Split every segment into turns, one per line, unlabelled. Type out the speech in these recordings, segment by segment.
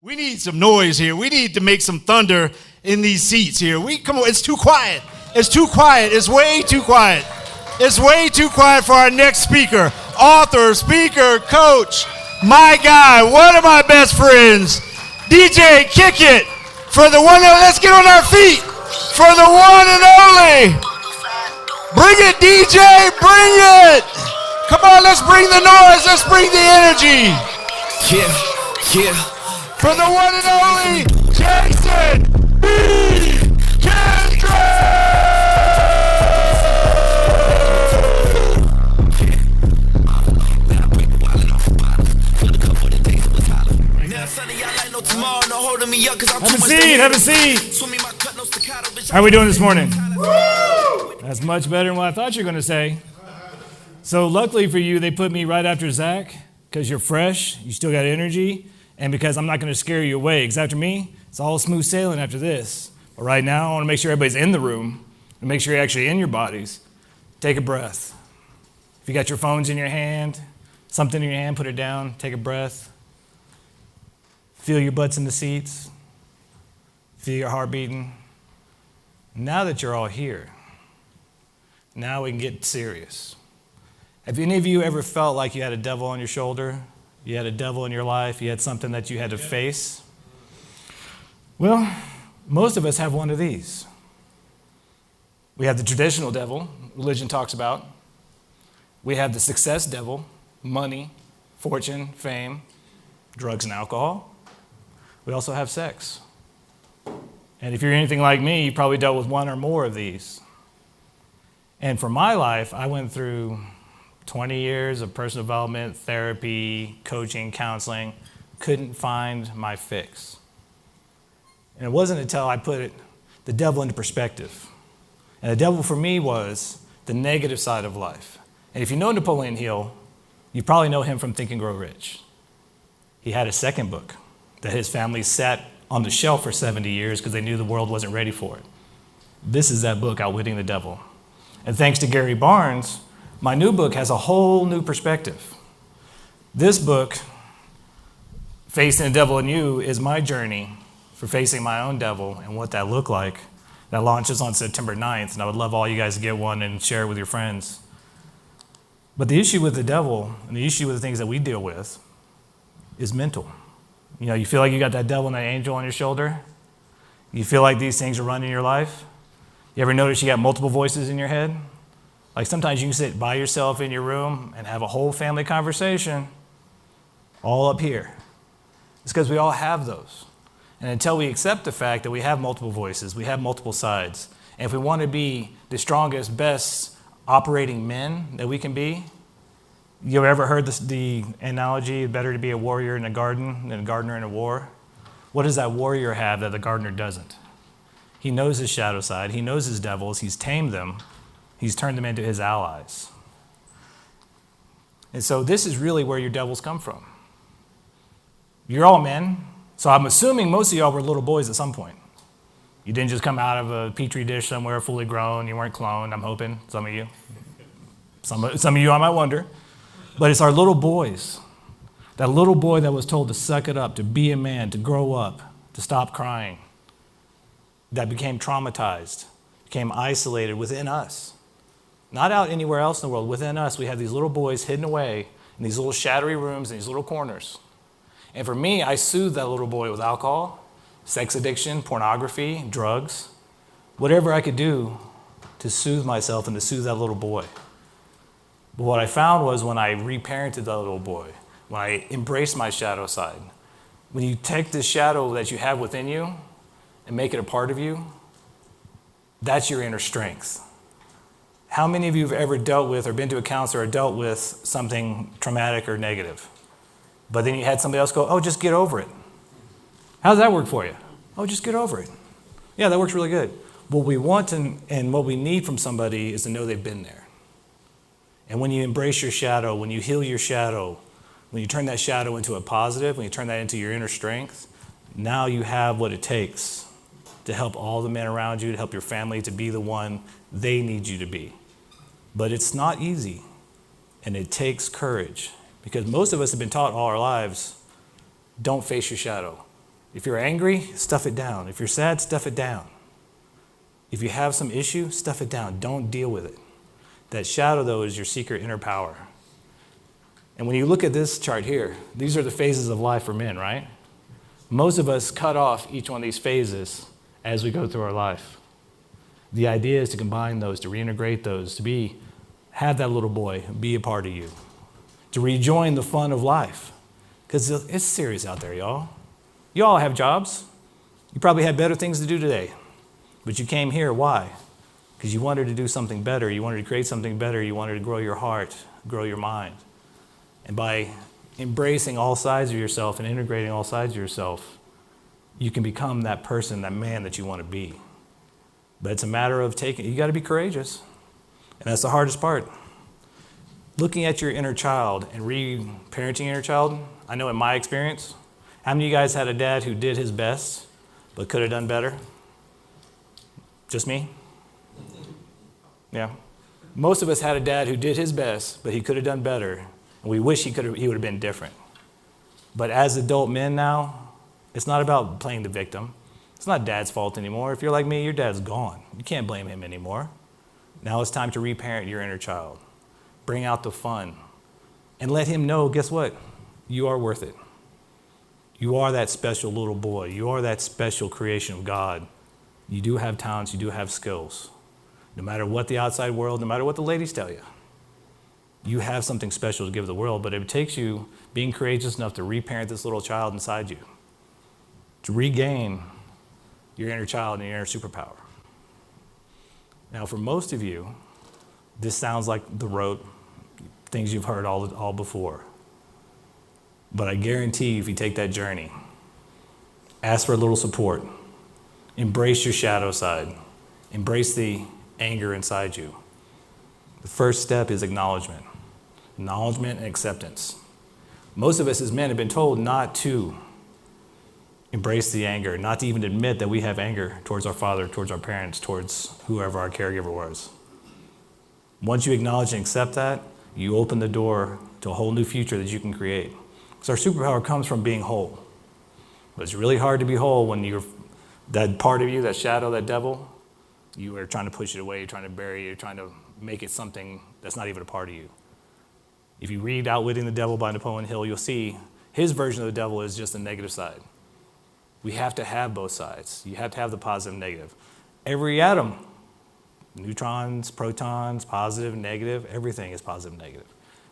We need some noise here. We need to make some thunder in these seats here. Come on, it's too quiet. It's too quiet. It's way too quiet. It's way too quiet for our next speaker. Author, speaker, coach, my guy, one of my best friends, DJ Kick It, for the one, let's get on our feet, for the one and only. Bring it, DJ, bring it. Come on, let's bring the noise, let's bring the energy.
Yeah.
For the one and only Jason B. Kendrick!
Have a seat. How are we doing this morning? That's much better than what I thought you were going to say. So luckily for you, they put me right after Zach because you're fresh, you still got energy, and because I'm not going to scare you away. Because after me, it's all smooth sailing after this. But right now, I want to make sure everybody's in the room and make sure you're actually in your bodies. Take a breath. If you got your phones in your hand, something in your hand, put it down, take a breath. Feel your butts in the seats. Feel your heart beating. Now that you're all here, now we can get serious. Have any of you ever felt like you had a devil on your shoulder? You had a devil in your life? You had something that you had to face? Well, most of us have one of these. We have the traditional devil, religion talks about. We have the success devil, money, fortune, fame, drugs and alcohol. We also have sex. And if you're anything like me, you probably dealt with one or more of these. And for my life, I went through 20 years of personal development, therapy, coaching, counseling, couldn't find my fix. And it wasn't until I put the devil into perspective. And the devil for me was the negative side of life. And if you know Napoleon Hill, you probably know him from Think and Grow Rich. He had a second book that his family sat on the shelf for 70 years because they knew the world wasn't ready for it. This is that book, Outwitting the Devil. And thanks to Gary Barnes, my new book has a whole new perspective. This book, Facing the Devil in You, is my journey for facing my own devil and what that looked like. That launches on September 9th, and I would love all you guys to get one and share it with your friends. But the issue with the devil and the issue with the things that we deal with is mental. You know, you feel like you got that devil and that angel on your shoulder. You feel like these things are running your life. You ever notice you got multiple voices in your head? Like sometimes you can sit by yourself in your room and have a whole family conversation all up here. It's because we all have those. And until we accept the fact that we have multiple voices, we have multiple sides, and if we want to be the strongest, best operating men that we can be, you ever heard the analogy, better to be a warrior in a garden than a gardener in a war? What does that warrior have that the gardener doesn't? He knows his shadow side. He knows his devils. He's tamed them. He's turned them into his allies. And so this is really where your devils come from. You're all men, so I'm assuming most of y'all were little boys at some point. You didn't just come out of a petri dish somewhere fully grown. You weren't cloned, I'm hoping, some of you. Some of you I might wonder. But it's our little boys. That little boy that was told to suck it up, to be a man, to grow up, to stop crying. That became traumatized, became isolated within us. Not out anywhere else in the world. Within us, we have these little boys hidden away in these little shadowy rooms, in these little corners. And for me, I soothed that little boy with alcohol, sex addiction, pornography, drugs, whatever I could do to soothe myself and to soothe that little boy. But what I found was when I reparented that little boy, when I embraced my shadow side, when you take this shadow that you have within you and make it a part of you, that's your inner strength. How many of you have ever dealt with or been to a counselor or dealt with something traumatic or negative? But then you had somebody else go, oh, just get over it. How does that work for you? Oh, just get over it. Yeah, that works really good. What we want and what we need from somebody is to know they've been there. And when you embrace your shadow, when you heal your shadow, when you turn that shadow into a positive, when you turn that into your inner strength, now you have what it takes to help all the men around you, to help your family to be the one they need you to be. But it's not easy, and it takes courage, because most of us have been taught all our lives, don't face your shadow. If you're angry, stuff it down. If you're sad, stuff it down. If you have some issue, stuff it down. Don't deal with it. That shadow, though, is your secret inner power. And when you look at this chart here, these are the phases of life for men, right? Most of us cut off each one of these phases as we go through our life. The idea is to combine those, to reintegrate those, to have that little boy be a part of you, to rejoin the fun of life. Because it's serious out there, y'all. You all have jobs. You probably had better things to do today. But you came here, why? Because you wanted to do something better. You wanted to create something better. You wanted to grow your heart, grow your mind. And by embracing all sides of yourself and integrating all sides of yourself, you can become that person, that man that you want to be. But it's a matter of you got to be courageous. And that's the hardest part. Looking at your inner child and re-parenting your inner child, I know in my experience, how many of you guys had a dad who did his best but could have done better? Just me? Yeah. Most of us had a dad who did his best, but he could have done better. And we wish he would have been different. But as adult men now, it's not about playing the victim. It's not dad's fault anymore. If you're like me, your dad's gone. You can't blame him anymore. Now it's time to reparent your inner child. Bring out the fun. And let him know, guess what? You are worth it. You are that special little boy. You are that special creation of God. You do have talents. You do have skills. No matter what the outside world, no matter what the ladies tell you, you have something special to give the world, but it takes you being courageous enough to reparent this little child inside you, to regain your inner child and your inner superpower. Now, for most of you, this sounds like the rote, things you've heard all before. But I guarantee you, if you take that journey, ask for a little support, embrace your shadow side, embrace the anger inside you. The first step is acknowledgement and acceptance. Most of us as men have been told not to embrace the anger, not to even admit that we have anger towards our father, towards our parents, towards whoever our caregiver was. Once you acknowledge and accept that, you open the door to a whole new future that you can create. Because our superpower comes from being whole. But it's really hard to be whole when that part of you, that shadow, that devil, you are trying to push it away, you're trying to bury it, you're trying to make it something that's not even a part of you. If you read Outwitting the Devil by Napoleon Hill, you'll see his version of the devil is just the negative side. We have to have both sides. You have to have the positive and negative. Every atom, neutrons, protons, positive, negative, everything is positive and negative.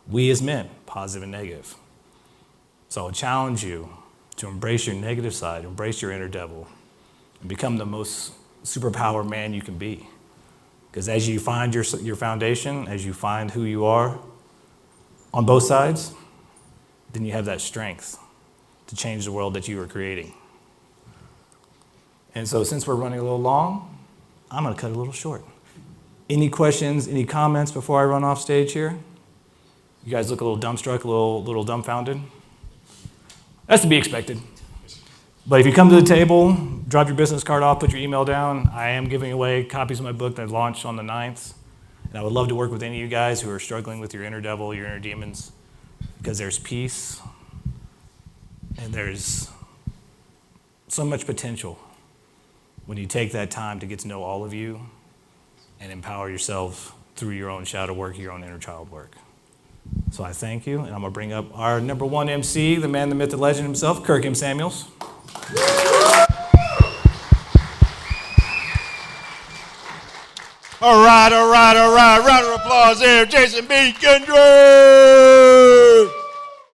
We as men, positive and negative. So I'll challenge you to embrace your negative side, embrace your inner devil, and become the most superpower man you can be. Because as you find your foundation, as you find who you are on both sides, then you have that strength to change the world that you are creating. And so since we're running a little long, I'm going to cut it a little short. Any questions, any comments before I run off stage here? You guys look a little dumbstruck, a little dumbfounded? That's to be expected. But if you come to the table, drop your business card off, put your email down. I am giving away copies of my book that launched on the 9th. And I would love to work with any of you guys who are struggling with your inner devil, your inner demons, because there's peace and there's so much potential when you take that time to get to know all of you and empower yourself through your own shadow work, your own inner child work. So I thank you, and I'm going to bring up our number one MC, the man, the myth, the legend himself, Kirk M. Samuels.
All right. Round of applause there, Jason B. Kendrick.